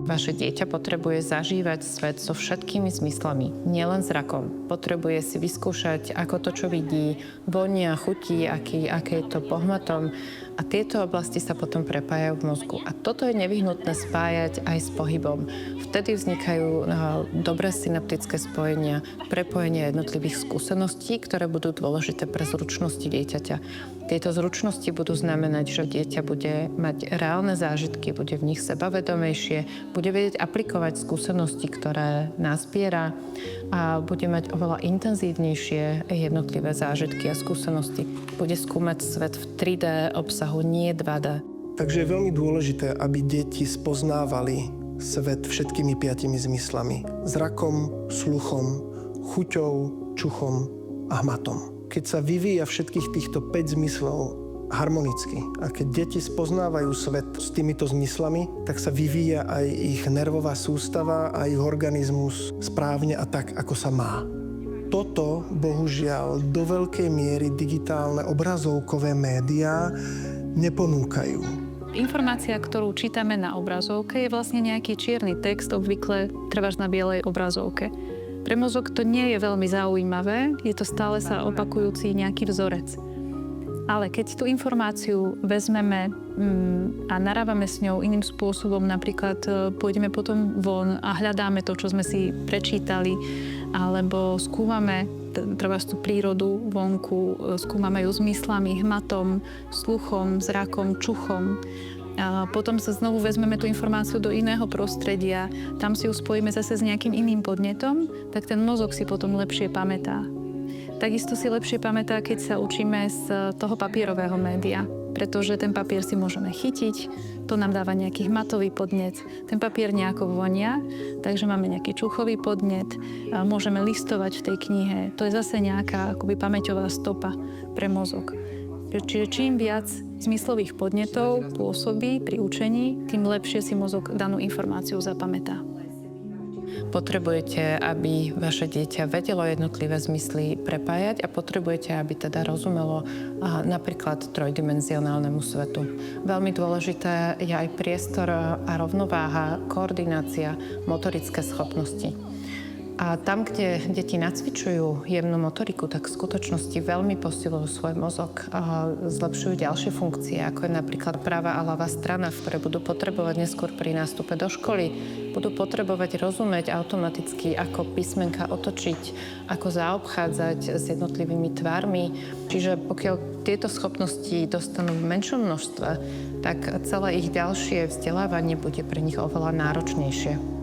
Vaše dieťa potrebuje zažívať svet so všetkými zmyslami, nielen zrakom. Potrebuje si vyskúšať, ako to, čo vidí, vonia, chutí, aké je to pohmatom. A tieto oblasti sa potom prepájajú v mozgu. A toto je nevyhnutné spájať aj s pohybom. Vtedy vznikajú dobré synaptické spojenia, prepojenie jednotlivých skúseností, ktoré budú dôležité pre zručnosti dieťaťa. Tieto zručnosti budú znamenať, že dieťa bude mať reálne zážitky, bude v nich sebavedomejšie, bude vedieť aplikovať skúsenosti, ktoré nazbiera a bude mať oveľa intenzívnejšie jednotlivé zážitky a skúsenosti. Bude skúmať svet v 3D obsahu, nie 2D. Takže je veľmi dôležité, aby deti spoznávali svet všetkými 5 zmyslami. Zrakom, sluchom, chuťou, čuchom a hmatom. Keď sa vyvíja všetkých týchto 5 zmyslov harmonicky a keď deti spoznávajú svet s týmito zmyslami, tak sa vyvíja aj ich nervová sústava a ich organizmus správne a tak, ako sa má. Toto, bohužiaľ, do veľkej miery digitálne obrazovkové médiá neponúkajú. Informácia, ktorú čítame na obrazovke, je vlastne nejaký čierny text, obvykle trváš na bielej obrazovke. Pre mozog to nie je veľmi zaujímavé, je to stále sa opakujúci nejaký vzorec. Ale keď tú informáciu vezmeme a narávame s ňou iným spôsobom, napríklad pôjdeme potom von a hľadáme to, čo sme si prečítali, alebo skúmame tú prírodu vonku, skúmame ju zmyslami, hmatom, sluchom, zrakom, čuchom. A potom sa znovu vezmeme tú informáciu do iného prostredia, tam si ju spojíme zase s nejakým iným podnetom, tak ten mozog si potom lepšie pamätá. Takisto si lepšie pamätá, keď sa učíme z toho papierového média, pretože ten papier si môžeme chytiť, to nám dáva nejaký hmatový podnet, ten papier nejako vonia, takže máme nejaký čuchový podnet, môžeme listovať v tej knihe, to je zase nejaká akoby pamäťová stopa pre mozog. Čiže čím viac zmyslových podnetov pôsobí pri učení, tým lepšie si mozog danú informáciu zapamätá. Potrebujete, aby vaše dieťa vedelo jednotlivé zmysly prepájať a potrebujete, aby teda rozumelo napríklad trojdimenzionálnemu svetu. Veľmi dôležité je aj priestor a rovnováha, koordinácia, motorické schopnosti. A tam, kde deti nacvičujú jemnú motoriku, tak v skutočnosti veľmi posilujú svoj mozog a zlepšujú ďalšie funkcie, ako je napríklad pravá a ľavá strana, ktoré budú potrebovať neskôr pri nástupe do školy. Budú potrebovať rozumieť automaticky, ako písmenka otočiť, ako zaobchádzať s jednotlivými tvármi. Čiže pokiaľ tieto schopnosti dostanú v menšom množstve, tak celé ich ďalšie vzdelávanie bude pre nich oveľa náročnejšie.